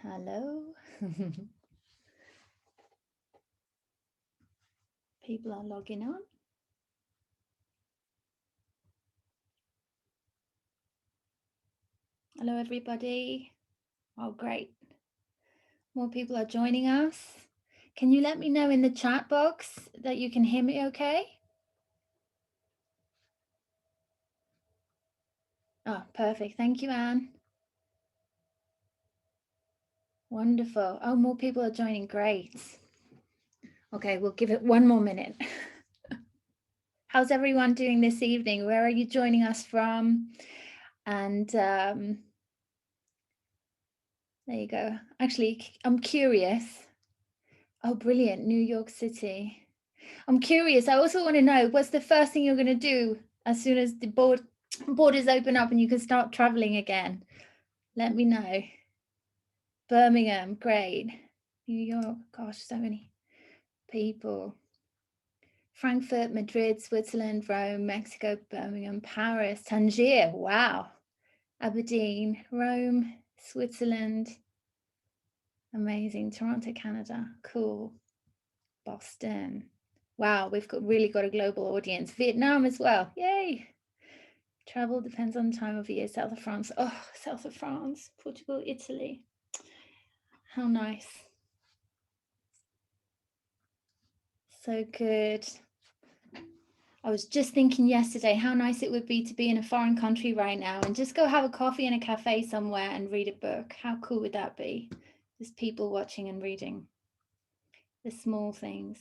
Hello. People are logging on. Hello, everybody. Oh, great. More people are joining us. Can you let me know in the chat box that you can hear me okay? Oh, perfect. Thank you, Anne. Wonderful. Oh, more people are joining. Great. Okay, we'll give it one more minute. How's everyone doing this evening? Where are you joining us from? And there you go. Actually, I'm curious. Oh, brilliant. New York City. I'm curious. I also want to know, what's the first thing you're going to do as soon as the borders open up and you can start traveling again? Let me know. Birmingham, great. New York, gosh, so many people. Frankfurt, Madrid, Switzerland, Rome, Mexico, Birmingham, Paris, Tangier, wow. Aberdeen, Rome, Switzerland, amazing. Toronto, Canada, cool. Boston, wow, we've really got a global audience. Vietnam as well, yay. Travel depends on the time of year. South of France, oh, south of France, Portugal, Italy, how nice. So good. I was just thinking yesterday how nice it would be to be in a foreign country right now and just go have a coffee in a cafe somewhere and read a book. How cool would that be? Just people watching and reading. The small things.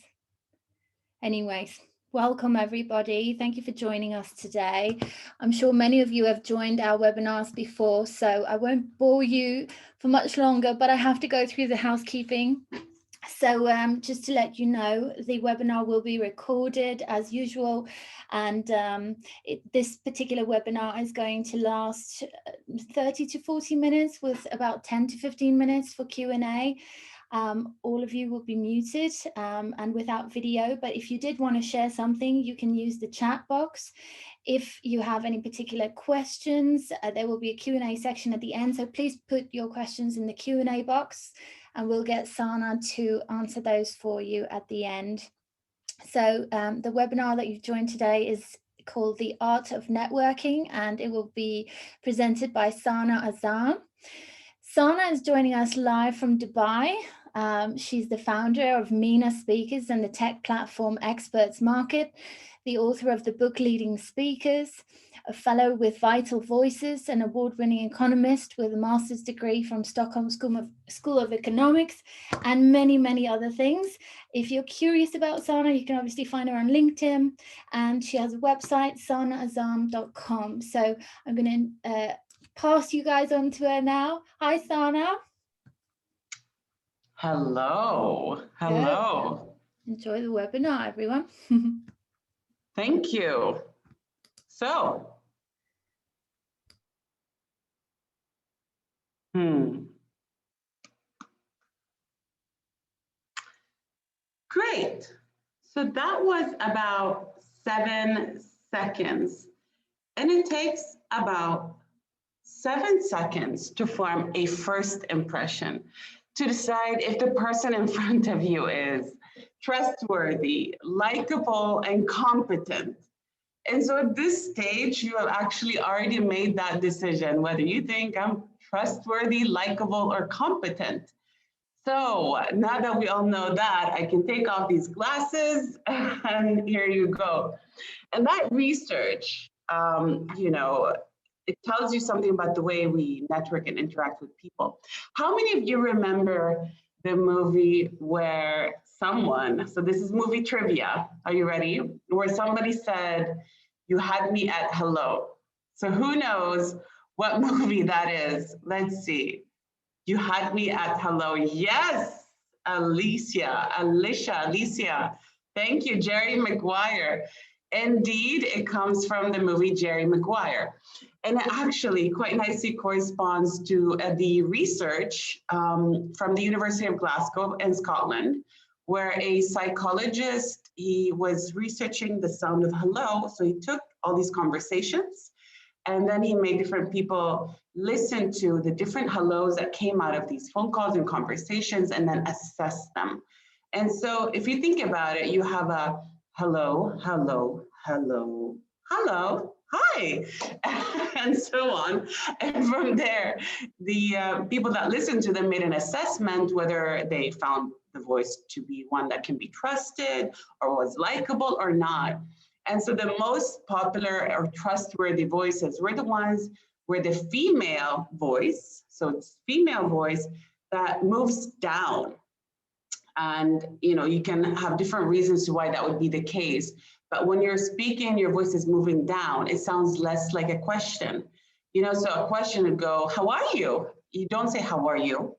Anyways, welcome everybody. Thank you for joining us today. I'm sure many of you have joined our webinars before, so I won't bore you for much longer, but I have to go through the housekeeping. So just to let you know, the webinar will be recorded as usual, and this particular webinar is going to last 30 to 40 minutes with about 10 to 15 minutes for Q&A. All of you will be muted and without video, but if you did want to share something, you can use the chat box. If you have any particular questions, there will be a Q&A section at the end, so please put your questions in the Q&A box and we'll get Saana to answer those for you at the end. So the webinar that you've joined today is called The Art of Networking, and it will be presented by Saana Azzam. Saana is joining us live from Dubai. She's the founder of MENA Speakers and the tech platform Experts Market, the author of the book Leading Speakers, a fellow with Vital Voices, an award-winning economist with a master's degree from Stockholm School of Economics, and many, many other things. If you're curious about Saana, you can obviously find her on LinkedIn, and she has a website, saanaazzam.com. So I'm going to pass you guys on to her now. Hi, Saana. Hello. Hello. Good. Enjoy the webinar, everyone. Thank you. So, Great. So that was about 7 seconds. And it takes about 7 seconds to form a first impression, to decide if the person in front of you is trustworthy, likable, and competent. And so at this stage, you have actually already made that decision, whether you think I'm trustworthy, likable, or competent. So now that we all know that, I can take off these glasses and here you go. And that research, it tells you something about the way we network and interact with people. How many of you remember the movie where someone, so this is movie trivia, are you ready? Where somebody said, "You had me at hello." So who knows what movie that is? Let's see. You had me at hello. Yes, Alicia. Thank you, Jerry Maguire. Indeed, it comes from the movie Jerry Maguire. And it actually quite nicely corresponds to the research from the University of Glasgow in Scotland, where a psychologist, he was researching the sound of hello. So he took all these conversations And then he made different people listen to the different hellos that came out of these phone calls and conversations and then assess them. And so if you think about it, you have a hello, hello, hello, hello, hi, and so on. And from there, the people that listened to them made an assessment whether they found the voice to be one that can be trusted or was likable or not. And so the most popular or trustworthy voices were the ones where the female voice, so it's female voice that moves down. And you can have different reasons to why that would be the case. But when you're speaking, your voice is moving down. It sounds less like a question. So a question would go, how are you? You don't say, how are you?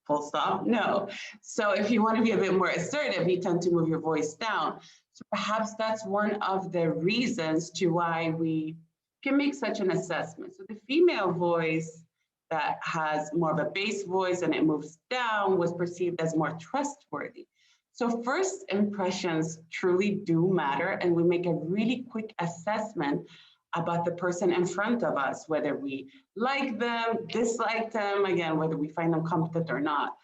Full stop? No. So if you want to be a bit more assertive, you tend to move your voice down. So perhaps that's one of the reasons to why we can make such an assessment. So the female voice that has more of a bass voice and it moves down was perceived as more trustworthy. So first impressions truly do matter, and we make a really quick assessment about the person in front of us, whether we like them, dislike them, again, whether we find them competent or not.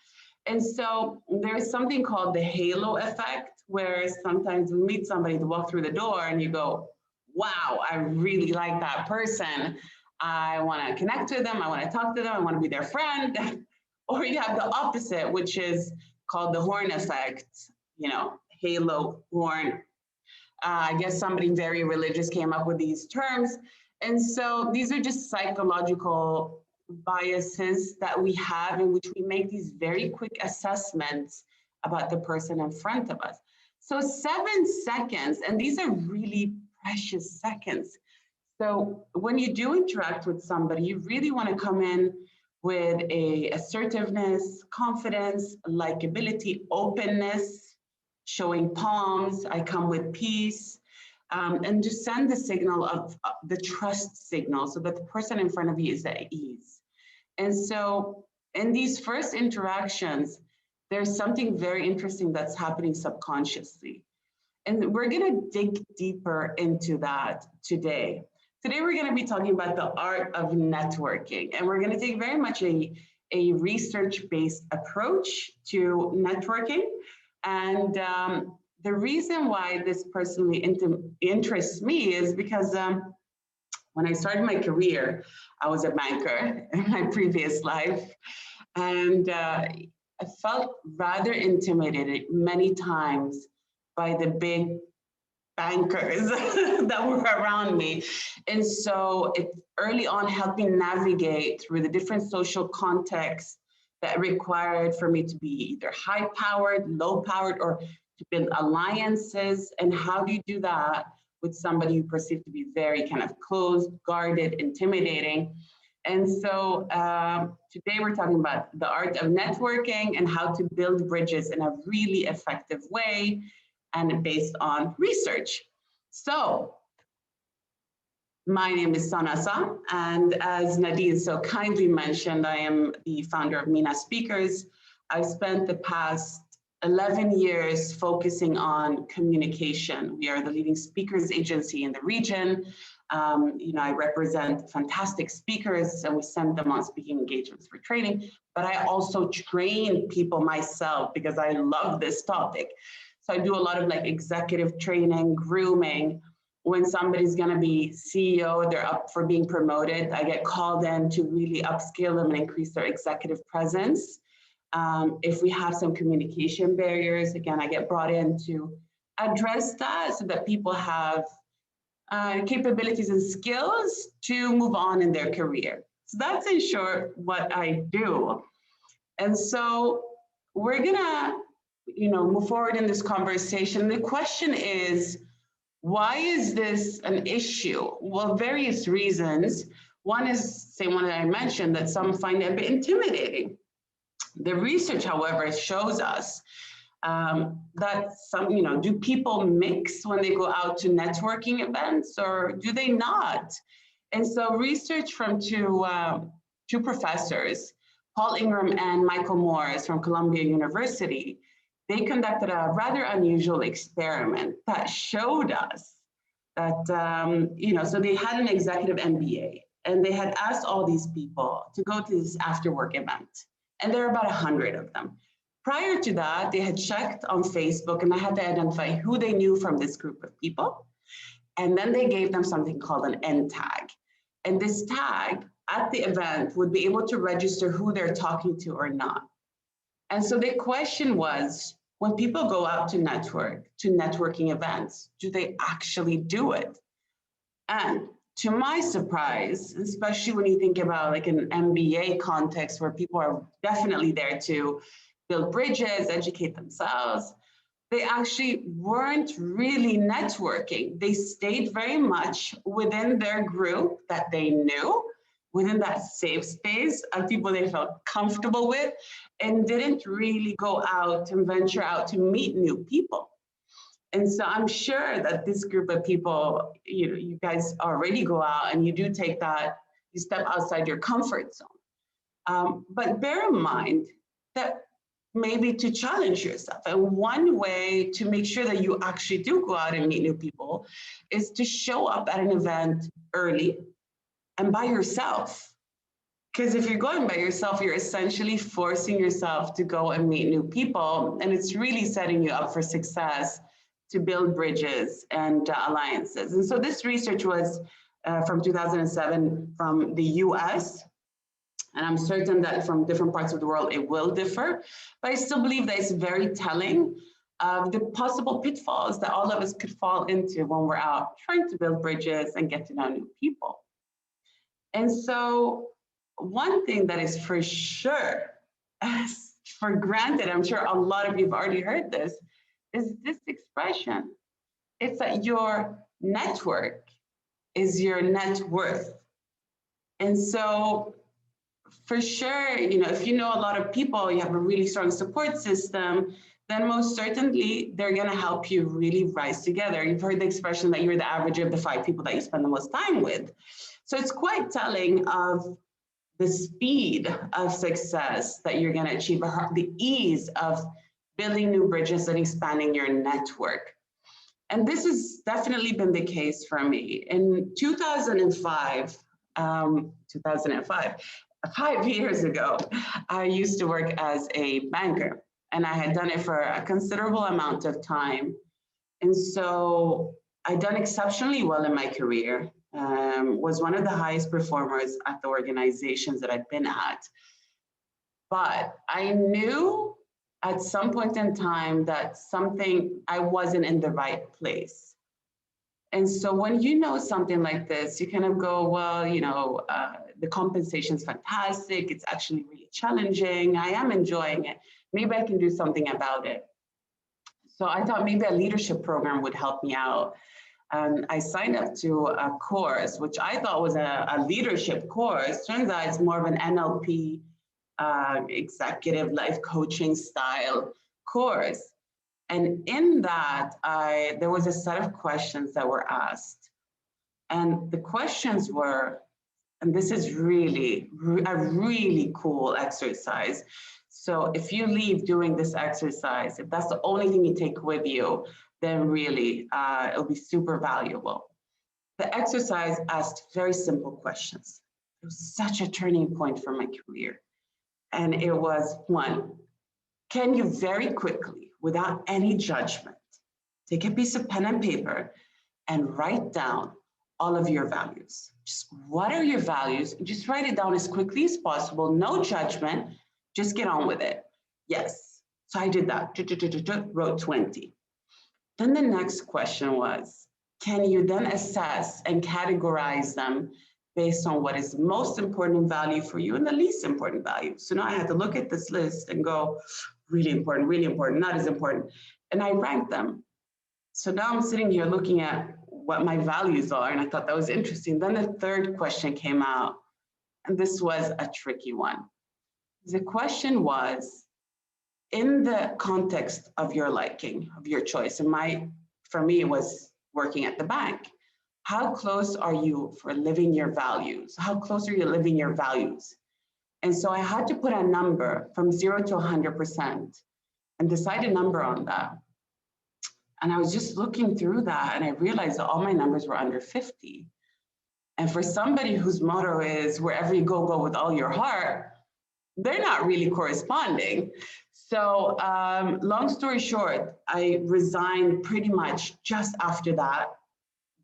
And so there's something called the halo effect, where sometimes we meet somebody to walk through the door and you go, wow, I really like that person. I want to connect with them. I want to talk to them. I want to be their friend. Or you have the opposite, which is called the horn effect, halo, horn. I guess somebody very religious came up with these terms. And so these are just psychological biases that we have in which we make these very quick assessments about the person in front of us. So 7 seconds, and these are really precious seconds. So when you do interact with somebody, you really want to come in with a assertiveness, confidence, likability, openness, showing palms. I come with peace, and just send the signal of the trust signal so that the person in front of you is at ease. And so in these first interactions, there's something very interesting that's happening subconsciously. And we're going to dig deeper into that today. Today, we're going to be talking about the art of networking, and we're going to take very much a research-based approach to networking. And the reason why this personally interests me is because when I started my career, I was a banker in my previous life, and I felt rather intimidated many times by the big bankers that were around me. And so it early on helped me navigate through the different social contexts that required for me to be either high-powered, low-powered, or to build alliances. And how do you do that with somebody you perceive to be very kind of closed, guarded, intimidating? And so today we're talking about the art of networking and how to build bridges in a really effective way and based on research. So my name is Saana Azzam, and as Nadine so kindly mentioned, I am the founder of MENA Speakers. I've spent the past 11 years focusing on communication. We are the leading speakers agency in the region. I represent fantastic speakers and we send them on speaking engagements for training, but I also train people myself because I love this topic. So I do a lot of executive training, grooming. When somebody's going to be CEO, they're up for being promoted, I get called in to really upskill them and increase their executive presence. If we have some communication barriers, again, I get brought in to address that so that people have capabilities and skills to move on in their career. So that's in short what I do. And so we're gonna, move forward in this conversation. The question is, why is this an issue? Well, various reasons. One is, same one that I mentioned, that some find it a bit intimidating. The research, however, shows us that some, do people mix when they go out to networking events or do they not? And so research from two professors, Paul Ingram and Michael Morris from Columbia University, they conducted a rather unusual experiment that showed us that, so they had an executive MBA, and they had asked all these people to go to this after work event. And there are about 100 of them. Prior to that, they had checked on Facebook, and I had to identify who they knew from this group of people. And then they gave them something called an end tag. And this tag at the event would be able to register who they're talking to or not. And so the question was, when people go out to networking events, do they actually do it? And to my surprise, especially when you think about like an MBA context where people are definitely there to build bridges, educate themselves, they actually weren't really networking. They stayed very much within their group that they knew, within that safe space of people they felt comfortable with, and didn't really go out and venture out to meet new people. And so I'm sure that this group of people, you guys already go out and you do take that, you step outside your comfort zone. But bear in mind that maybe to challenge yourself. And one way to make sure that you actually do go out and meet new people is to show up at an event early and by yourself. Because if you're going by yourself, you're essentially forcing yourself to go and meet new people. And it's really setting you up for success to build bridges and alliances. And so this research was from 2007 from the US. And I'm certain that from different parts of the world, it will differ. But I still believe that it's very telling of the possible pitfalls that all of us could fall into when we're out trying to build bridges and get to know new people. And so one thing that is for sure, for granted, I'm sure a lot of you have already heard this, is this expression. It's that your network is your net worth. And so for sure, if you know a lot of people, you have a really strong support system, then most certainly they're going to help you really rise together. You've heard the expression that you're the average of the 5 people that you spend the most time with. So it's quite telling of the speed of success that you're going to achieve, the ease of building new bridges and expanding your network. And this has definitely been the case for me. In 2005, 5 years ago, I used to work as a banker, and I had done it for a considerable amount of time. And so I'd done exceptionally well in my career, was one of the highest performers at the organizations that I'd been at. But I knew at some point in time that I wasn't in the right place. And so when you know something like this, you kind of go, well, the compensation is fantastic. It's actually really challenging. I am enjoying it. Maybe I can do something about it. So I thought maybe a leadership program would help me out. And I signed up to a course, which I thought was a leadership course. Turns out it's more of an NLP executive life coaching style course. And in that, there was a set of questions that were asked. And the questions were, and this is really a really cool exercise. So if you leave doing this exercise, if that's the only thing you take with you, then really it'll be super valuable. The exercise asked very simple questions. It was such a turning point for my career. And it was, 1, can you very quickly, without any judgment, take a piece of pen and paper and write down all of your values? Just what are your values? Just write it down as quickly as possible, no judgment, just get on with it. Yes, so I did that, wrote 20. Then the next question was, can you then assess and categorize them based on what is the most important value for you and the least important value? So now I had to look at this list and go, really important, not as important. And I ranked them. So now I'm sitting here looking at what my values are, and I thought that was interesting. Then the third question came out, and this was a tricky one. The question was, in the context of your liking, of your choice, and for me, it was working at the bank. How close are you for living your values? How close are you living your values? And so I had to put a number from 0 to 100% and decide a number on that. And I was just looking through that and I realized that all my numbers were under 50. And for somebody whose motto is wherever you go, go with all your heart, they're not really corresponding. So long story short, I resigned pretty much just after that,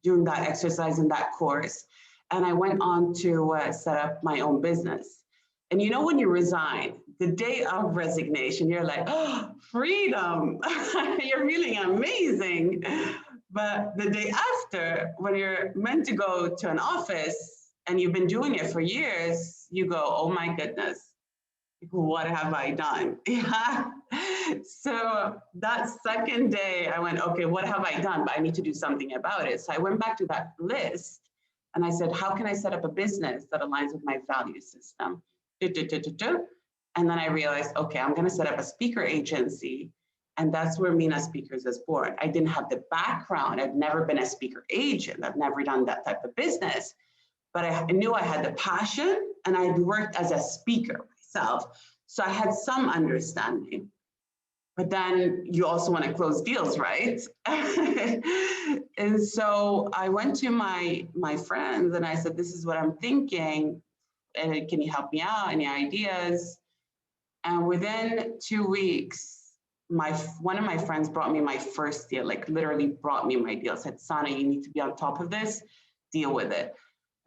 doing that exercise in that course. And I went on to set up my own business. And you know, when you resign, the day of resignation, you're like, oh, freedom, you're feeling amazing. But the day after, when you're meant to go to an office and you've been doing it for years, you go, oh my goodness, what have I done? Yeah. So that second day I went, okay, what have I done? But I need to do something about it. So I went back to that list and I said, how can I set up a business that aligns with my value system? And then I realized, okay, I'm going to set up a speaker agency. And that's where MENA Speakers is born. I didn't have the background. I've never been a speaker agent. I've never done that type of business. But I knew I had the passion and I'd worked as a speaker myself. So I had some understanding. But then you also want to close deals, right? And so I went to my friends and I said, this is what I'm thinking. And can you help me out? Any ideas? And within 2 weeks, one of my friends brought me my first deal, like literally brought me my deal, said, Saana, you need to be on top of this, deal with it.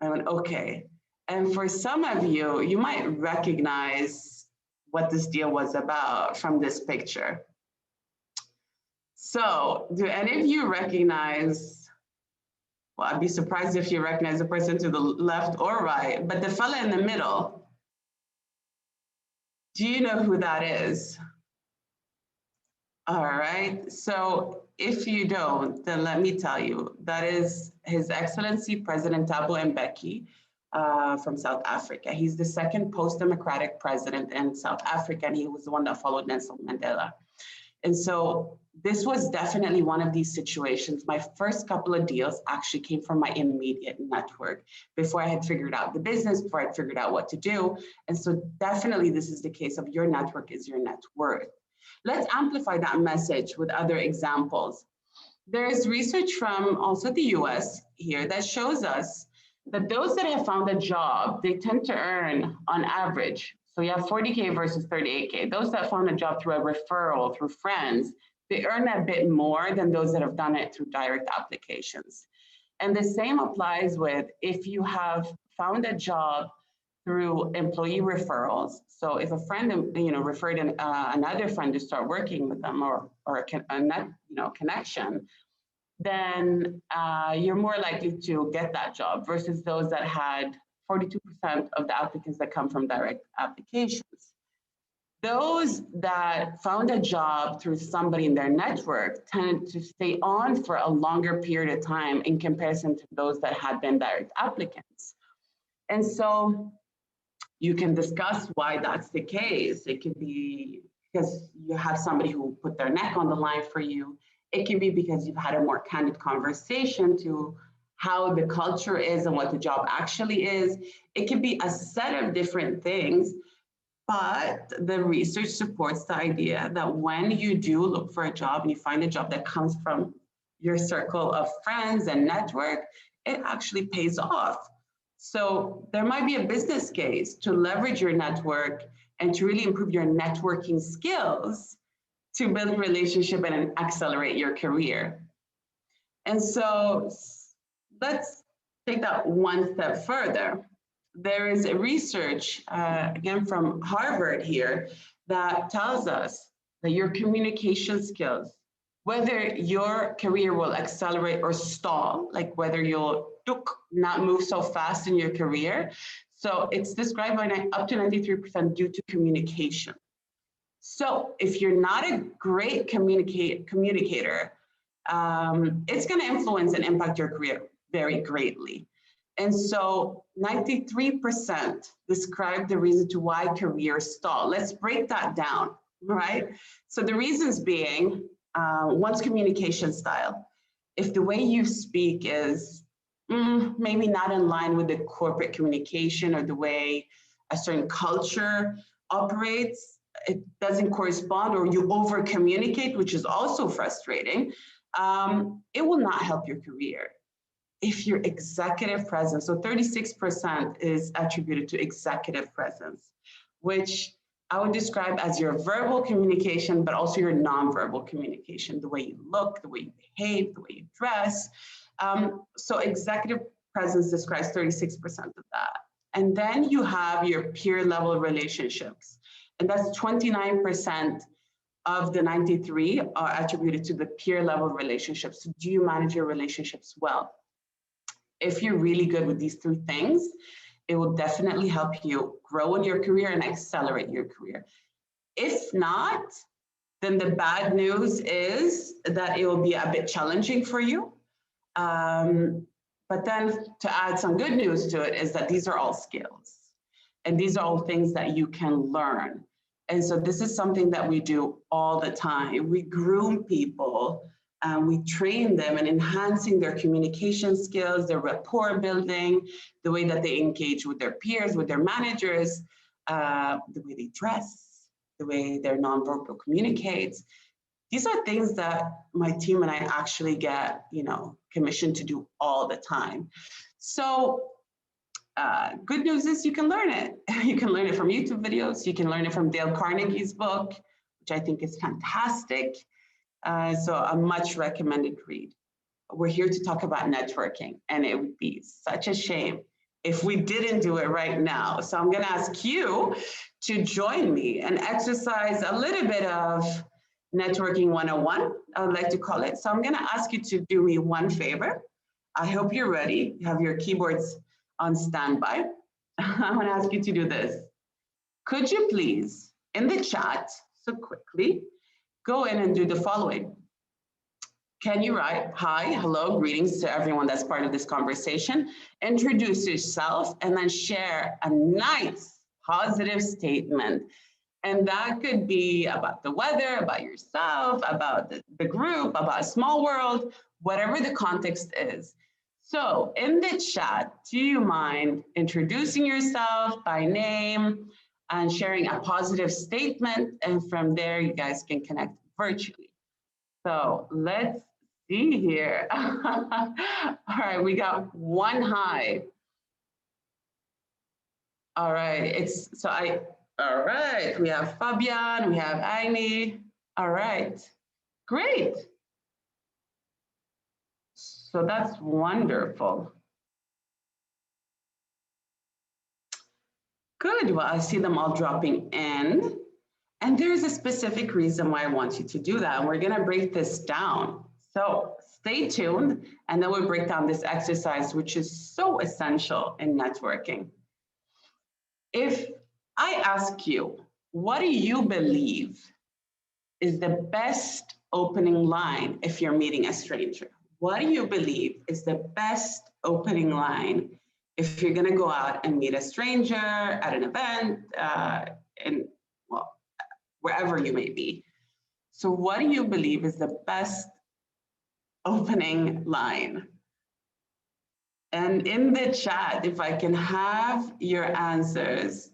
I went, okay. And for some of you, you might recognize what this deal was about from this picture. So do any of you recognize, well, I'd be surprised if you recognize the person to the left or right, but the fella in the middle, do you know who that is? All right, so if you don't, then let me tell you, that is His Excellency President Thabo Mbeki from South Africa. He's the second post-democratic president in South Africa, and he was the one that followed Nelson Mandela. And so this was definitely one of these situations. My first couple of deals actually came from my immediate network before I had figured out the business, before I'd figured out what to do. And so definitely this is the case of your network is your net worth. Let's amplify that message with other examples. There is research from also the US here that shows us that those that have found a job, they tend to earn on average. So you have 40K versus 38K. Those that found a job through a referral, through friends, they earn a bit more than those that have done it through direct applications. And the same applies with if you have found a job through employee referrals. So if a friend, referred another friend to start working with them or a net, connection, then you're more likely to get that job versus those that had 42% of the applicants that come from direct applications. Those that found a job through somebody in their network tend to stay on for a longer period of time in comparison to those that had been direct applicants. And so you can discuss why that's the case. It could be because you have somebody who put their neck on the line for you. It can be because you've had a more candid conversation to how the culture is and what the job actually is. It can be a set of different things, but the research supports the idea that when you do look for a job and you find a job that comes from your circle of friends and network, it actually pays off. So there might be a business case to leverage your network and to really improve your networking skills to build a relationship and accelerate your career. And so let's take that one step further. There is a research, again, from Harvard here that tells us that your communication skills, whether your career will accelerate or stall, like whether you'll not move so fast in your career. So it's described by up to 93% due to communication. So if you're not a great communicator, it's going to influence and impact your career very greatly. And so 93% describe the reason to why careers stall. Let's break that down, right? So the reasons being, one's communication style. If the way you speak is maybe not in line with the corporate communication or the way a certain culture operates, it doesn't correspond, or you over communicate, which is also frustrating. it will not help your career. If your executive presence, so 36% is attributed to executive presence, which I would describe as your verbal communication, but also your nonverbal communication, the way you look, the way you behave, the way you dress. So executive presence describes 36% of that. And then you have your peer level relationships. And that's 29% of the 93 are attributed to the peer level relationships. So do you manage your relationships well? If you're really good with these three things, it will definitely help you grow in your career and accelerate your career. If not, then the bad news is that it will be a bit challenging for you. But then to add some good news to it is that these are all skills. And these are all things that you can learn. And so this is something that we do all the time. We groom people, we train them in enhancing their communication skills, their rapport building, the way that they engage with their peers, with their managers, the way they dress, the way their nonverbal communicates. These are things that my team and I actually get, commissioned to do all the time. So good news is you can learn it. You can learn it from YouTube videos. You can learn it from Dale Carnegie's book, which I think is fantastic. So a much recommended read. We're here to talk about networking, and it would be such a shame if we didn't do it right now. So I'm going to ask you to join me and exercise a little bit of Networking 101, I would like to call it. So I'm going to ask you to do me one favor. I hope you're ready. You have your keyboards on standby. I'm going to ask you to do this. Could you please, in the chat, so quickly, go in and do the following. Can you write, hi, hello, greetings to everyone that's part of this conversation. Introduce yourself and then share a nice positive statement. And that could be about the weather, about yourself, about the group, about a small world, whatever the context is. So in the chat, do you mind introducing yourself by name and sharing a positive statement? And from there, you guys can connect virtually. So let's see here. All right, we got one hi. All right, all right, we have Fabian, we have Aini. All right, great. So that's wonderful. Good, well, I see them all dropping in. And there's a specific reason why I want you to do that. And we're gonna break this down. So stay tuned, and then we'll break down this exercise, which is so essential in networking. If I ask you, what do you believe is the best opening line if you're meeting a stranger? What do you believe is the best opening line if you're gonna go out and meet a stranger at an event, wherever you may be? So what do you believe is the best opening line? And in the chat, if I can have your answers.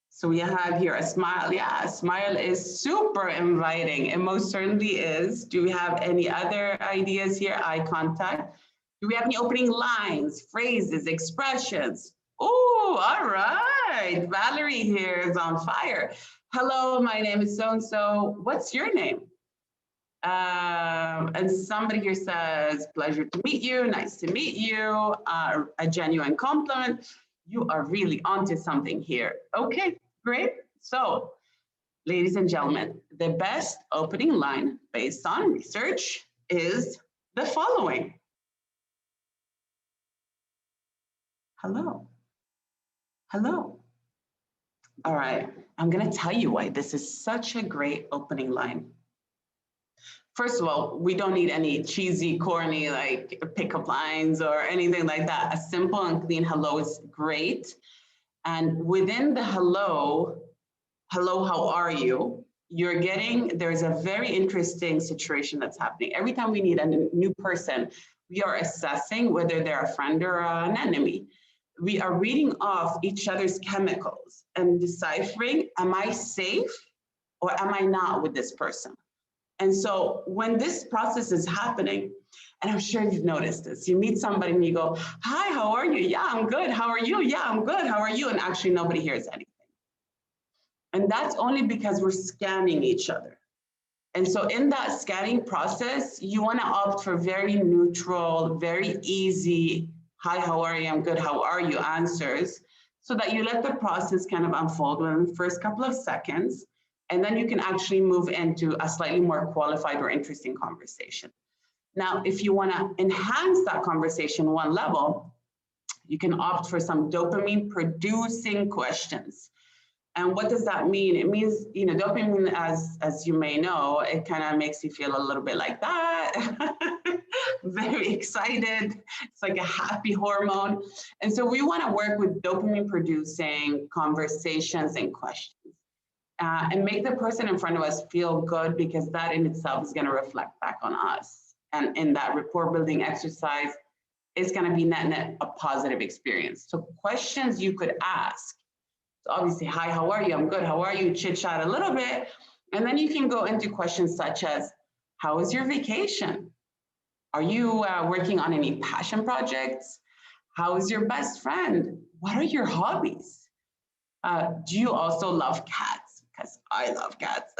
So we have here a smile. Yeah, a smile is super inviting. It most certainly is. Do we have any other ideas here? Eye contact. Do we have any opening lines, phrases, expressions? Oh, all right. Valerie here is on fire. Hello, my name is so-and-so. What's your name? And somebody here says, pleasure to meet you, nice to meet you, a genuine compliment. You are really onto something here. Okay, great. So, ladies and gentlemen, the best opening line based on research is the following. Hello. Hello. All right, I'm gonna tell you why this is such a great opening line. First of all, we don't need any cheesy, corny, like pickup lines or anything like that. A simple and clean hello is great. And within the hello, how are you? There's a very interesting situation that's happening. Every time we meet a new person, we are assessing whether they're a friend or an enemy. We are reading off each other's chemicals and deciphering, am I safe or am I not with this person? And so when this process is happening, and I'm sure you've noticed this, you meet somebody and you go, hi, how are you? Yeah, I'm good. How are you? Yeah, I'm good. How are you? And actually nobody hears anything. And that's only because we're scanning each other. And so in that scanning process, you want to opt for very neutral, very easy, hi, how are you? I'm good. How are you? Answers, so that you let the process kind of unfold within the first couple of seconds. And then you can actually move into a slightly more qualified or interesting conversation. Now, if you want to enhance that conversation one level, you can opt for some dopamine producing questions. And what does that mean? It means, dopamine, as you may know, it kind of makes you feel a little bit like that, very excited. It's like a happy hormone. And so we want to work with dopamine producing conversations and questions and make the person in front of us feel good, because that in itself is going to reflect back on us. And in that rapport building exercise, it's going to be net a positive experience. So questions you could ask. So obviously, hi, how are you? I'm good. How are you? Chit chat a little bit. And then you can go into questions such as, how was your vacation? Are you working on any passion projects? How is your best friend? What are your hobbies? Do you also love cats? Because I love cats.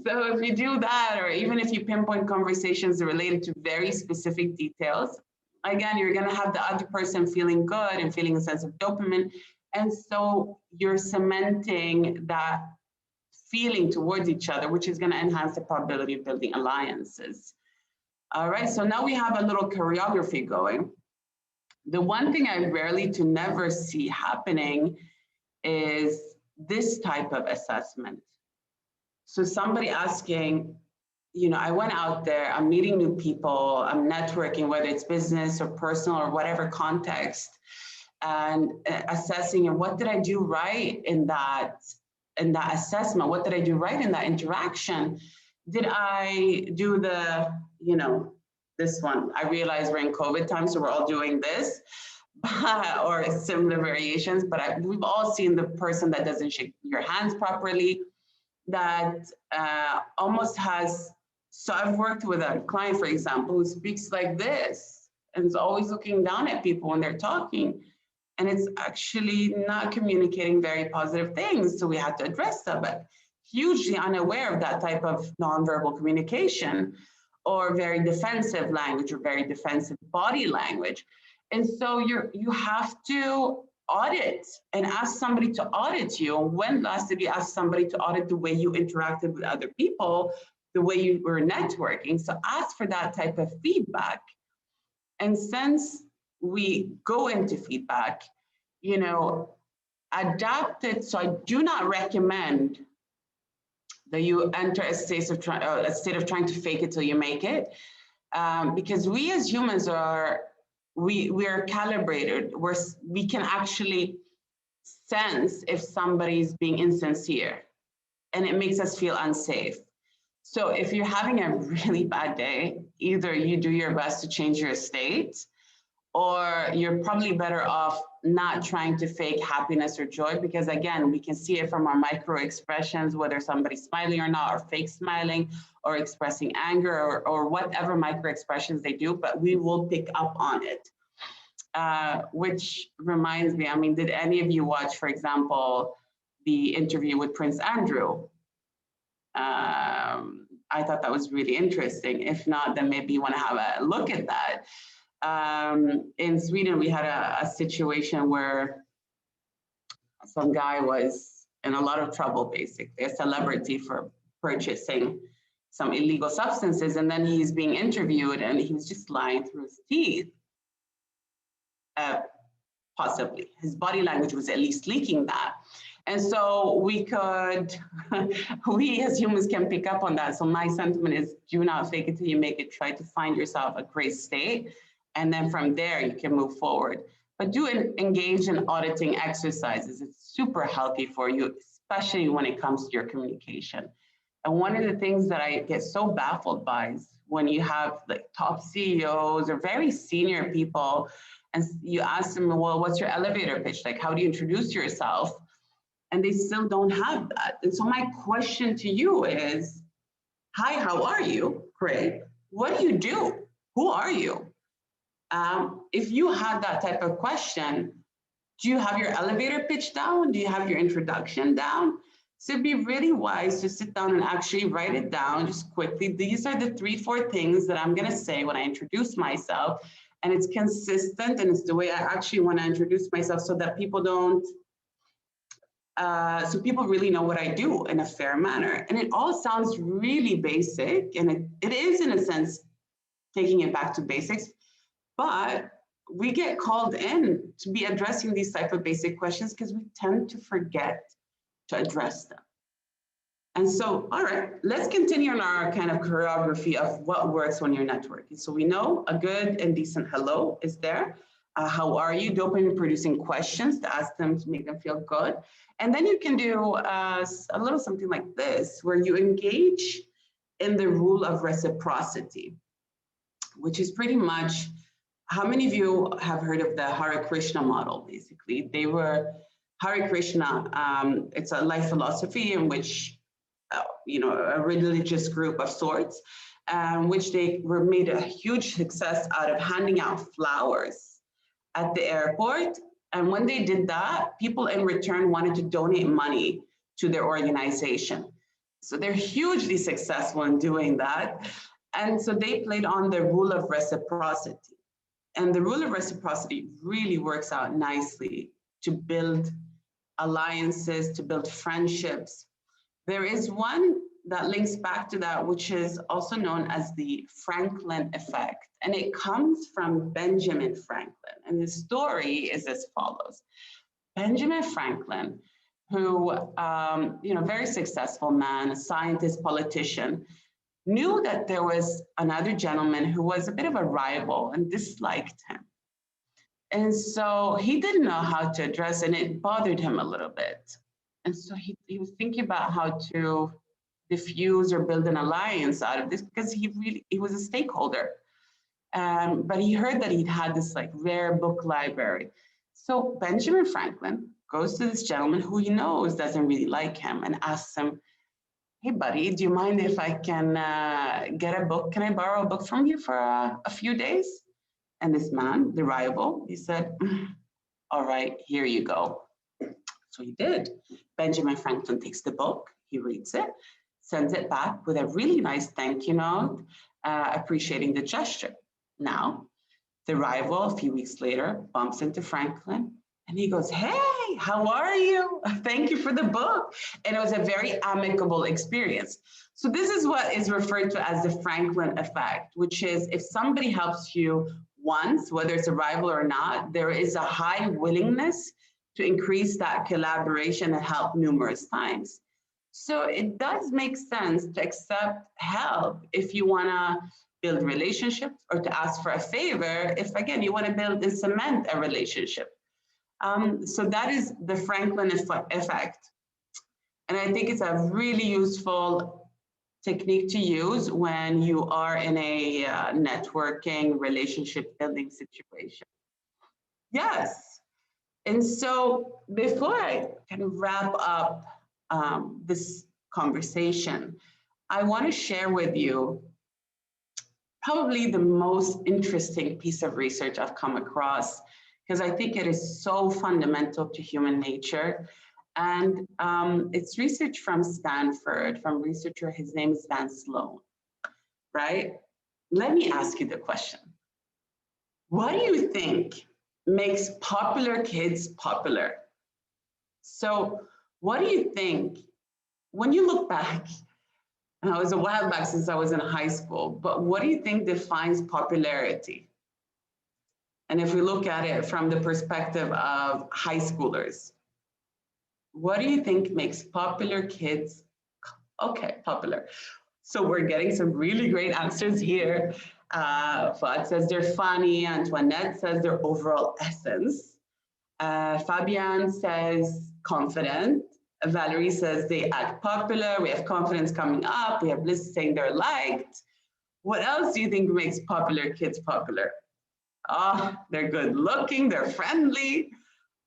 So if you do that, or even if you pinpoint conversations related to very specific details, again, you're going to have the other person feeling good and feeling a sense of dopamine. And so you're cementing that feeling towards each other, which is going to enhance the probability of building alliances. All right, so now we have a little choreography going. The one thing I rarely to never see happening is this type of assessment. So somebody asking, I went out there, I'm meeting new people, I'm networking, whether it's business or personal or whatever context, and assessing, and what did I do right in that assessment? What did I do right in that interaction? Did I do the, this one? I realize we're in COVID time, so we're all doing this, or similar variations, but we've all seen the person that doesn't shake your hands properly, that almost has, so I've worked with a client, for example, who speaks like this and is always looking down at people when they're talking. And it's actually not communicating very positive things. So we had to address that, but hugely unaware of that type of nonverbal communication, or very defensive language, or very defensive body language. And so you have to audit and ask somebody to audit you. When last did you ask somebody to audit the way you interacted with other people, the way you were networking? So ask for that type of feedback. And since we go into feedback, adapt it. So I do not recommend that you enter a state of trying to fake it till you make it, because we as humans we are calibrated. We can actually sense if somebody's being insincere, and it makes us feel unsafe. So if you're having a really bad day, either you do your best to change your state, or you're probably better off not trying to fake happiness or joy, because again, we can see it from our micro expressions, whether somebody's smiling or not, or fake smiling, or expressing anger, or whatever micro expressions they do, but we will pick up on it. Which reminds me, did any of you watch, for example, the interview with Prince Andrew? I thought that was really interesting. If not, then maybe you want to have a look at that. In Sweden, we had a situation where some guy was in a lot of trouble, basically, a celebrity for purchasing some illegal substances. And then he's being interviewed and he was just lying through his teeth. Possibly. His body language was at least leaking that. And so we as humans can pick up on that. So my sentiment is, do not fake it till you make it. Try to find yourself a great state. And then from there, you can move forward. But do engage in auditing exercises. It's super healthy for you, especially when it comes to your communication. And one of the things that I get so baffled by is when you have like top CEOs or very senior people, and you ask them, well, what's your elevator pitch? Like, how do you introduce yourself? and they still don't have that. And so my question to you is, hi, how are you? Great. What do you do? Who are you? If you had that type of question, do you have your elevator pitch down? Do you have your introduction down? So it'd be really wise to sit down and actually write it down just quickly. These are the 3-4 things that I'm gonna say when I introduce myself, and it's consistent, and it's the way I actually wanna introduce myself so that people don't, so people really know what I do in a fair manner. And it all sounds really basic, and it is in a sense taking it back to basics, but we get called in to be addressing these type of basic questions because we tend to forget to address them. And so, all right, let's continue on our kind of choreography of what works when you're networking. So we know a good and decent hello is there. How are you? Dopamine producing questions to ask them to make them feel good. And then you can do a little something like this, where you engage in the rule of reciprocity, which is pretty much, how many of you have heard of the Hare Krishna model? Basically, they were Hare Krishna. It's a life philosophy in which, a religious group of sorts, which they were made a huge success out of handing out flowers at the airport. And when they did that, people in return wanted to donate money to their organization. So they're hugely successful in doing that. And so they played on the rule of reciprocity. And the rule of reciprocity really works out nicely to build alliances, to build friendships. There is one that links back to that, which is also known as the Franklin effect. And it comes from Benjamin Franklin. And the story is as follows. Benjamin Franklin, who, very successful man, a scientist, politician, knew that there was another gentleman who was a bit of a rival and disliked him. And so he didn't know how to address it, and it bothered him a little bit. And so he was thinking about how to diffuse or build an alliance out of this, because he was a stakeholder. But he heard that he'd had this like rare book library. So Benjamin Franklin goes to this gentleman who he knows doesn't really like him and asks him, hey, buddy, do you mind if I can get a book? Can I borrow a book from you for a few days? And this man, the rival, he said, all right, here you go. So he did. Benjamin Franklin takes the book, he reads it, sends it back with a really nice thank you note, appreciating the gesture. Now, the rival, a few weeks later, bumps into Franklin, and he goes, hey, how are you? Thank you for the book. And it was a very amicable experience. So this is what is referred to as the Franklin effect, which is if somebody helps you once, whether it's a rival or not, there is a high willingness to increase that collaboration and help numerous times. So it does make sense to accept help if you want to build relationships or to ask for a favor if, again, you want to build and cement a relationship. So that is the Franklin effect. And I think it's a really useful technique to use when you are in a networking, relationship building situation. Yes. And so before I kind of wrap up this conversation, I want to share with you probably the most interesting piece of research I've come across, because I think it is so fundamental to human nature. And it's research from Stanford, from researcher, his name is Van Sloan, right? Let me ask you the question. What do you think makes popular kids popular? So what do you think, when you look back, and it was a while back since I was in high school, but what do you think defines popularity? And if we look at it from the perspective of high schoolers, what do you think makes popular kids, popular? So we're getting some really great answers here. Fuad says they're funny. Antoinette says their overall essence. Fabian says confident. Valerie says they act popular. We have confidence coming up. We have Liz saying they're liked. What else do you think makes popular kids popular? Oh, they're good looking, they're friendly.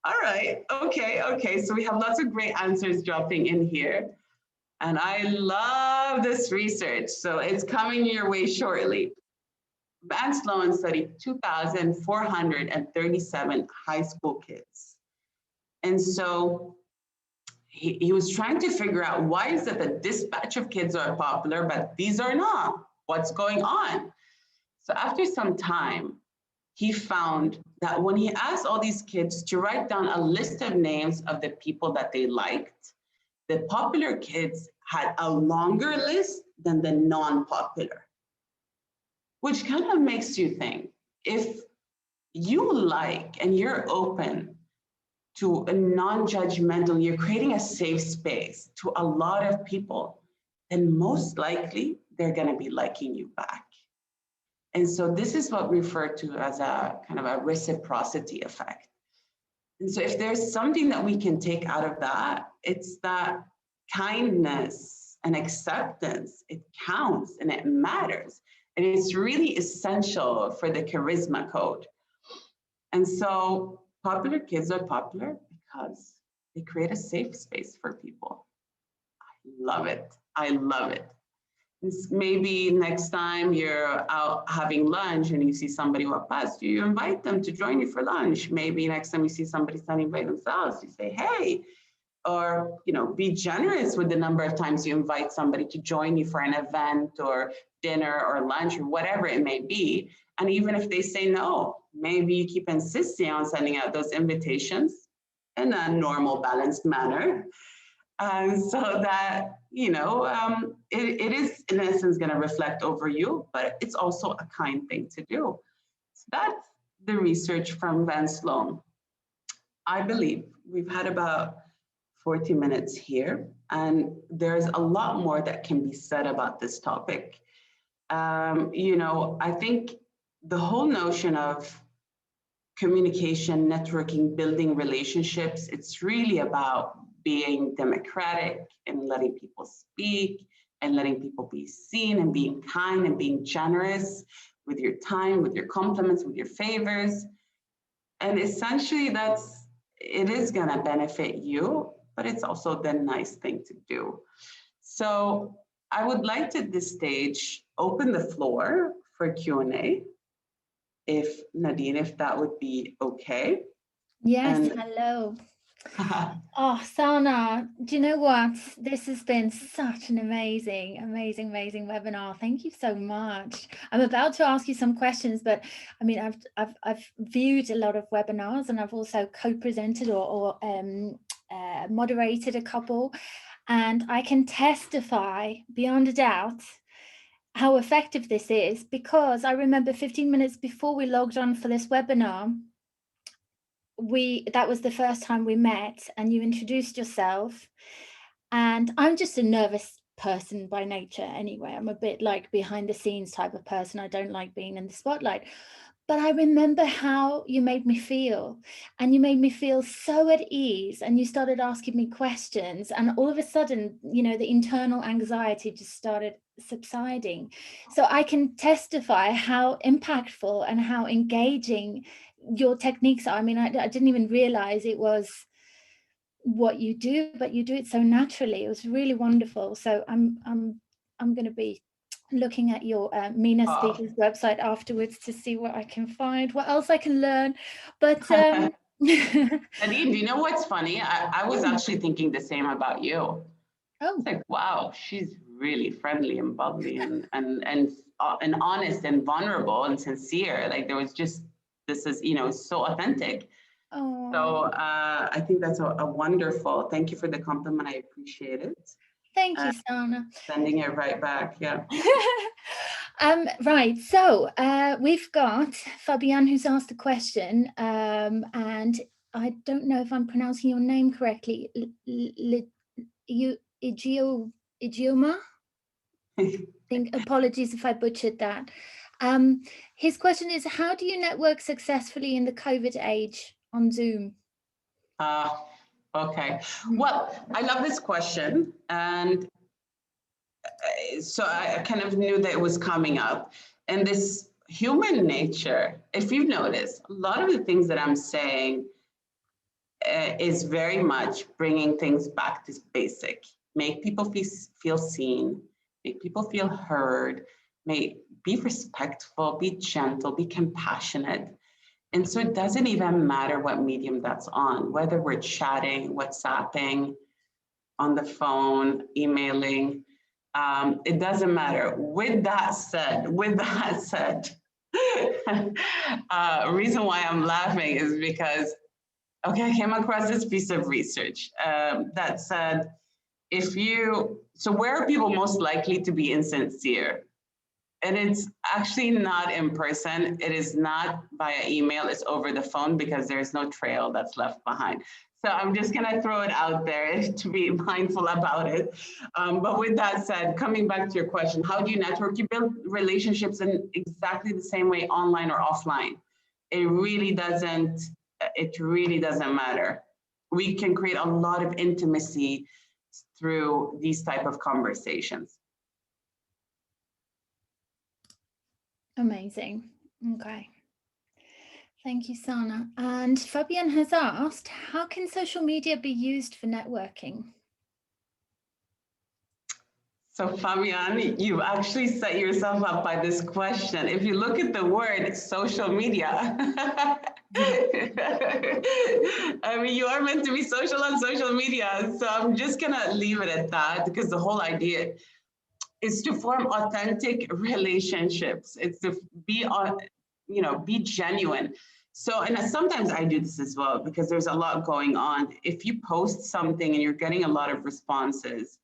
All right. Okay. So we have lots of great answers dropping in here. And I love this research. So it's coming your way shortly. Van Sloan studied 2,437 high school kids. And so he was trying to figure out why is it that this batch of kids are popular, but these are not? What's going on? So after some time, he found that when he asked all these kids to write down a list of names of the people that they liked, the popular kids had a longer list than the non-popular, which kind of makes you think, if you like and you're open to a non-judgmental, you're creating a safe space to a lot of people, then most likely they're going to be liking you back. And so this is what we refer to as a kind of a reciprocity effect. And so if there's something that we can take out of that, it's that kindness and acceptance, it counts and it matters. And it's really essential for the charisma code. And so popular kids are popular because they create a safe space for people. I love it. I love it. Maybe next time you're out having lunch and you see somebody walk past, you invite them to join you for lunch. Maybe next time you see somebody standing by themselves, you say, hey, or be generous with the number of times you invite somebody to join you for an event or dinner or lunch or whatever it may be. And even if they say no, maybe you keep insisting on sending out those invitations in a normal, balanced manner. So that, it is in essence going to reflect over you, but it's also a kind thing to do. So that's the research from Van Sloan. I believe we've had about 40 minutes here, and there's a lot more that can be said about this topic. I think the whole notion of communication, networking, building relationships, it's really about being democratic and letting people speak and letting people be seen and being kind and being generous with your time, with your compliments, with your favors. And essentially it is gonna benefit you, but it's also the nice thing to do. So I would like to at this stage open the floor for Q&A. If Nadine, if that would be okay. Yes, hello. Oh, Saana, do you know what? This has been such an amazing webinar. Thank you so much. I'm about to ask you some questions, but I mean, I've viewed a lot of webinars, and I've also co-presented or moderated a couple, and I can testify beyond a doubt how effective this is, because I remember 15 minutes before we logged on for this webinar, that was the first time we met, and you introduced yourself. And I'm just a nervous person by nature anyway. I'm a bit like behind the scenes type of person. I don't like being in the spotlight. But I remember how you made me feel, and you made me feel so at ease, and you started asking me questions, and all of a sudden, the internal anxiety just started subsiding. So I can testify how impactful and how engaging your techniques are. I mean, I didn't even realize it was what you do, but you do it so naturally. It was really wonderful. So I'm going to be looking at your MENA Speakers website afterwards to see what I can find, what else I can learn. But Nadine, do you know what's funny? I was actually thinking the same about you. Oh, it's like, wow, she's really friendly and bubbly and honest and vulnerable and sincere. Like there was just, this is, so authentic. Oh. So I think that's a wonderful, thank you for the compliment. I appreciate it. Thank you, Saana. Sending it right back, yeah. Right, so we've got Fabian who's asked a question, and I don't know if I'm pronouncing your name correctly. Igioma? I think, apologies if I butchered that. His question is, how do you network successfully in the COVID age on Zoom? Okay, well, I love this question. And so I kind of knew that it was coming up. And this human nature, if you've noticed, a lot of the things that I'm saying, is very much bringing things back to basic. Make people feel seen, make people feel heard, be respectful, be gentle, be compassionate. And so it doesn't even matter what medium that's on, whether we're chatting, WhatsApping, on the phone, emailing, it doesn't matter. With that said, reason why I'm laughing is because, okay, I came across this piece of research that said, so where are people most likely to be insincere? And it's actually not in person. It is not via email. It's over the phone because there's no trail that's left behind. So I'm just going to throw it out there to be mindful about it. But with that said, coming back to your question, how do you network? You build relationships in exactly the same way, online or offline. It really doesn't matter. We can create a lot of intimacy through these type of conversations. Amazing. Okay. Thank you, Sana. And Fabian has asked, how can social media be used for networking? So Fabian, you've actually set yourself up by this question. If you look at the word social media, I mean, you are meant to be social on social media. So I'm just gonna leave it at that, because the whole idea is to form authentic relationships. It's to be be genuine. So, and sometimes I do this as well, because there's a lot going on. If you post something and you're getting a lot of responses,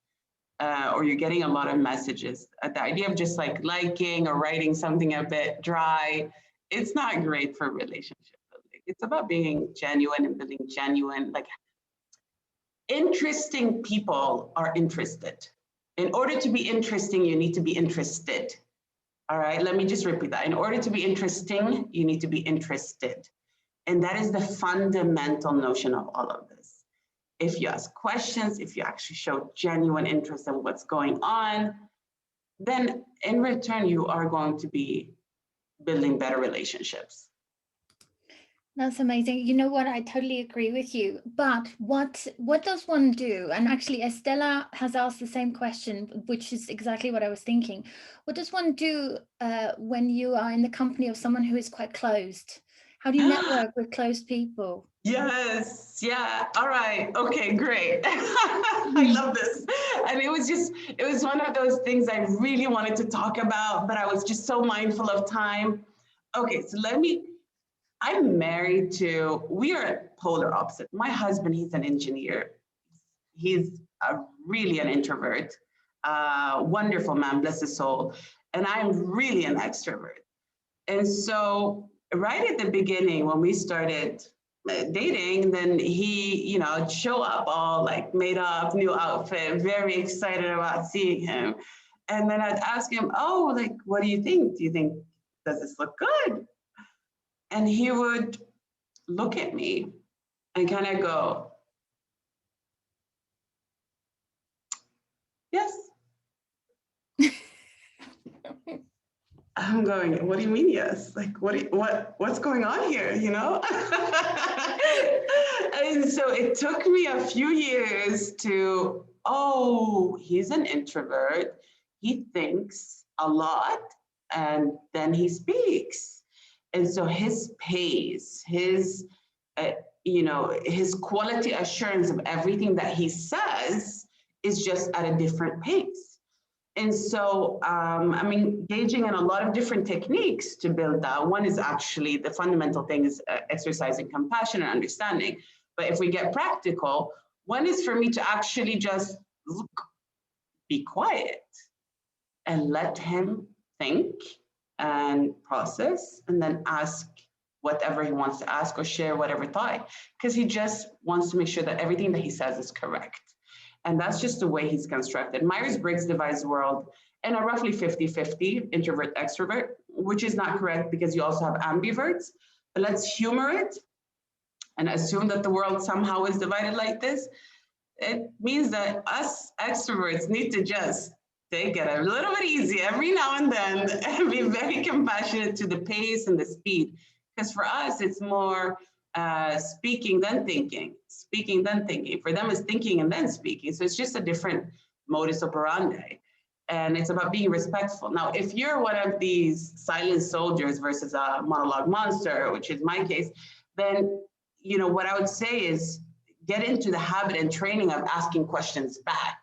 or you're getting a lot of messages, the idea of just like liking or writing something a bit dry, it's not great for relationship building. It's about being genuine and building genuine, like interesting people are interested. In order to be interesting, you need to be interested. All right, let me just repeat that. In order to be interesting, you need to be interested. And that is the fundamental notion of all of this. If you ask questions, if you actually show genuine interest in what's going on, then in return, you are going to be building better relationships. That's amazing. You know what? I totally agree with you. But what does one do? And actually, Estella has asked the same question, which is exactly what I was thinking. What does one do when you are in the company of someone who is quite closed? How do you network with closed people? Yes, yeah, all right, okay, great. I love this. And it was one of those things I really wanted to talk about, but I was just so mindful of time. Okay, so I'm married to, we are polar opposite. My husband, he's an engineer. He's really an introvert, wonderful man, bless his soul. And I'm really an extrovert. And so right at the beginning, when we started dating, then he, show up all like made up, new outfit, very excited about seeing him. And then I'd ask him, oh, like, what do you think? Does this look good? And he would look at me and kind of go, yes. I'm going, what do you mean yes? Like, what's going on here, And so it took me a few years to, oh, he's an introvert. He thinks a lot and then he speaks. And so his pace, his quality assurance of everything that he says is just at a different pace. And so I'm engaging in a lot of different techniques to build that. One is actually the fundamental thing is exercising compassion and understanding. But if we get practical, one is for me to actually just be quiet and let him think and process, and then ask whatever he wants to ask or share whatever thought, because he just wants to make sure that everything that he says is correct. And that's just the way he's constructed. Myers-Briggs divides the world in a roughly 50-50 introvert extrovert, which is not correct because you also have ambiverts. But let's humor it and assume that the world somehow is divided like this. It means that us extroverts need to just take it a little bit easy every now and then and be very compassionate to the pace and the speed. Because for us, it's more speaking, then thinking, speaking, then thinking. For them, it's thinking and then speaking. So it's just a different modus operandi. And it's about being respectful. Now, if you're one of these silent soldiers versus a monologue monster, which is my case, then, you know, what I would say is get into the habit and training of asking questions back.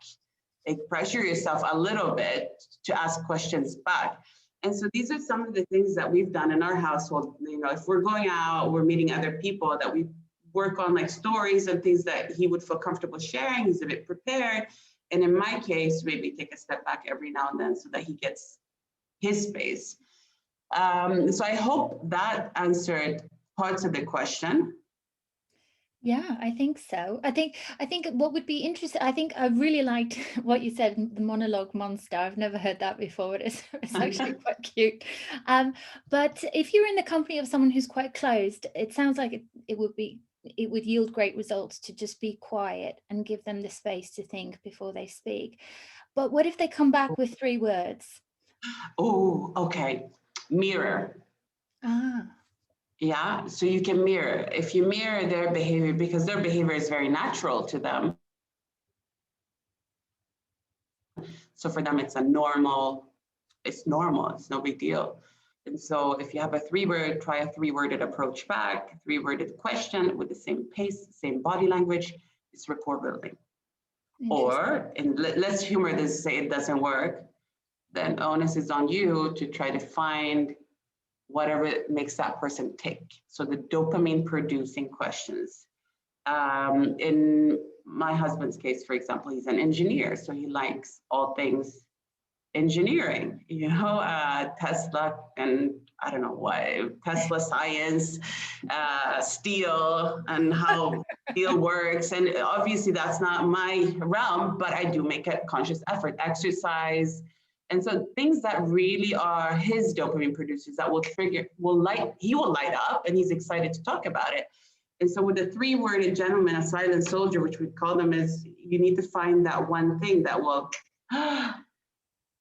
Like, pressure yourself a little bit to ask questions back. And so these are some of the things that we've done in our household. You know, if we're going out, we're meeting other people, that we work on like stories and things that he would feel comfortable sharing. He's a bit prepared. And in my case, maybe take a step back every now and then so that he gets his space. So I hope that answered parts of the question. Yeah, I think so. I think what would be interesting, I think I really liked what you said, the monologue monster. I've never heard that before. It's actually quite cute. But if you're in the company of someone who's quite closed, it sounds like it would yield great results to just be quiet and give them the space to think before they speak. But what if they come back with 3 words? Oh, okay. Mirror. Ah. Yeah, so you can mirror. If you mirror their behavior, because their behavior is very natural to them. So for them, it's normal, it's no big deal. And so if you have a 3-word, try a 3-worded approach back, 3-worded question with the same pace, same body language, it's rapport building. Or, and let's humor this, say it doesn't work, then onus is on you to try to find whatever makes that person tick. So the dopamine producing questions. In my husband's case, for example, he's an engineer, so he likes all things engineering, you know, Tesla and I don't know what, Tesla science, steel and how steel works. And obviously that's not my realm, but I do make a conscious effort, exercise. And so things that really are his dopamine producers that will trigger, he will light up and he's excited to talk about it. And so with a 3-worded gentleman, a silent soldier, which we call them, is you need to find that one thing that will,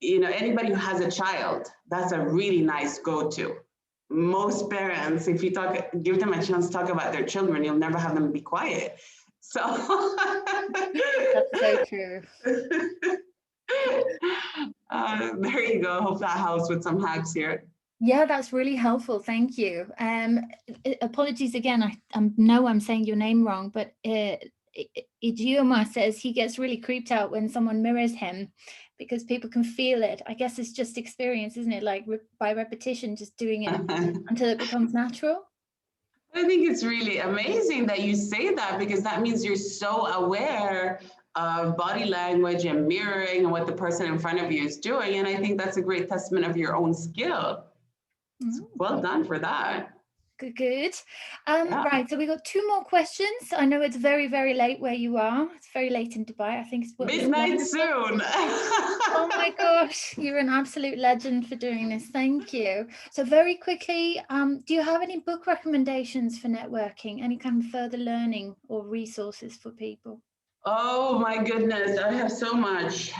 you know, anybody who has a child, that's a really nice go-to. Most parents, if you give them a chance to talk about their children, you'll never have them be quiet. So that's so true. There you go. Hope that helps with some hacks here. Yeah, that's really helpful. Thank you. Apologies again. I know I'm saying your name wrong, but Idioma says he gets really creeped out when someone mirrors him because people can feel it. I guess it's just experience, isn't it? Like by repetition, just doing it until it becomes natural. I think it's really amazing that you say that, because that means you're so aware of body language and mirroring and what the person in front of you is doing. And I think that's a great testament of your own skill. Well done for that. Good. Right, so we got 2 more questions. I know it's very, very late where you are. It's very late in Dubai. I think it's midnight soon. Oh my gosh, you're an absolute legend for doing this. Thank you. So very quickly, do you have any book recommendations for networking? Any kind of further learning or resources for people? Oh my goodness, I have so much.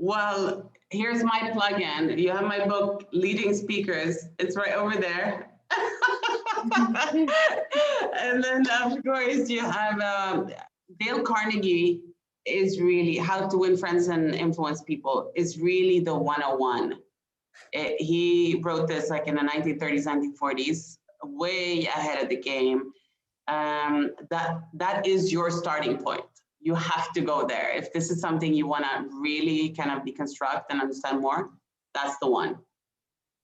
Well, here's my plug-in. You have my book, Leading Speakers. It's right over there. And then, of course, you have Dale Carnegie is really How to Win Friends and Influence People is really the 101. He wrote this like in the 1930s, 1940s, way ahead of the game. That is your starting point. You have to go there. If this is something you want to really kind of deconstruct and understand more, that's the one.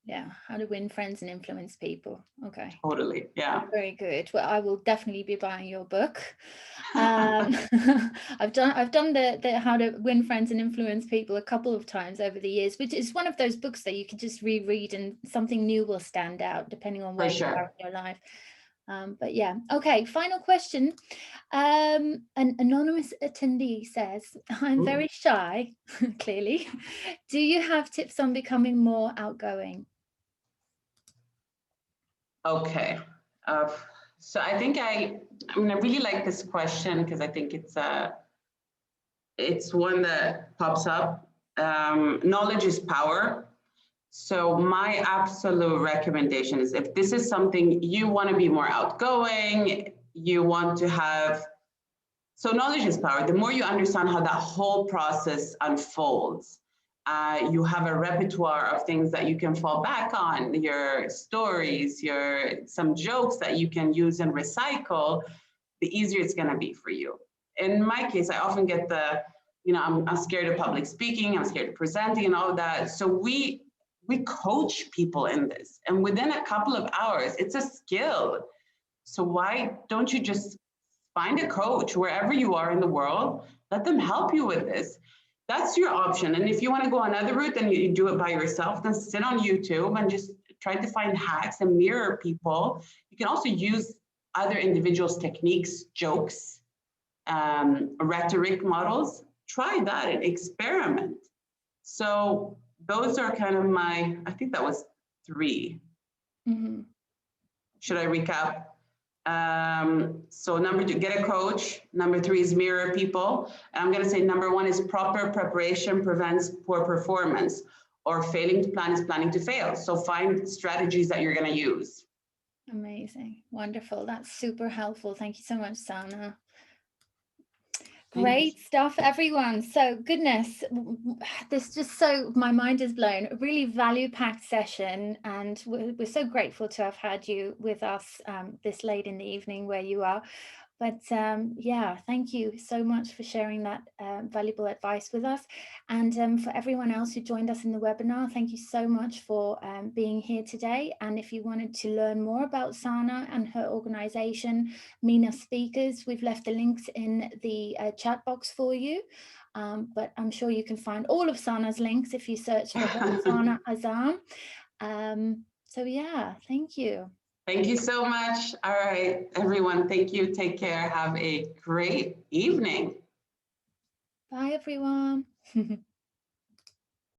Yeah, How to Win Friends and Influence People. Okay. Totally, yeah. Very good. Well, I will definitely be buying your book. I've done the How to Win Friends and Influence People a couple of times over the years, which is one of those books that you can just reread and something new will stand out depending on where you are in your life. But yeah, okay, final question. An anonymous attendee says, I'm very shy, clearly. Do you have tips on becoming more outgoing? Okay. So I think I really like this question because I think it's one that pops up. Knowledge is power. So my absolute recommendation is if this is something you want to be more outgoing, you want to have, so knowledge is power. The more you understand how that whole process unfolds, you have a repertoire of things that you can fall back on, your stories, some jokes that you can use and recycle, the easier it's going to be for you. In my case, I often get I'm scared of public speaking, I'm scared of presenting and all of that. So we coach people in this, and within a couple of hours, it's a skill. So why don't you just find a coach wherever you are in the world, let them help you with this. That's your option. And if you want to go another route and you do it by yourself, then sit on YouTube and just try to find hacks and mirror people. You can also use other individuals' techniques, jokes, rhetoric models. Try that and experiment. So those are kind of I think that was 3. Mm-hmm. Should I recap? So number 2, get a coach. Number 3 is mirror people. And I'm going to say number 1 is proper preparation prevents poor performance, or failing to plan is planning to fail. So find strategies that you're going to use. Amazing. Wonderful. That's super helpful. Thank you so much, Saana. Great stuff, everyone. So goodness, my mind is blown. A really value-packed session, and we're so grateful to have had you with us this late in the evening where you are. But yeah, thank you so much for sharing that valuable advice with us. And for everyone else who joined us in the webinar, thank you so much for being here today. And if you wanted to learn more about Saana and her organization, MENA Speakers, we've left the links in the chat box for you. But I'm sure you can find all of Saana's links if you search for her, Saana Azzam. So yeah, thank you. Thank you so much. All right, everyone. Thank you. Take care. Have a great evening. Bye, everyone.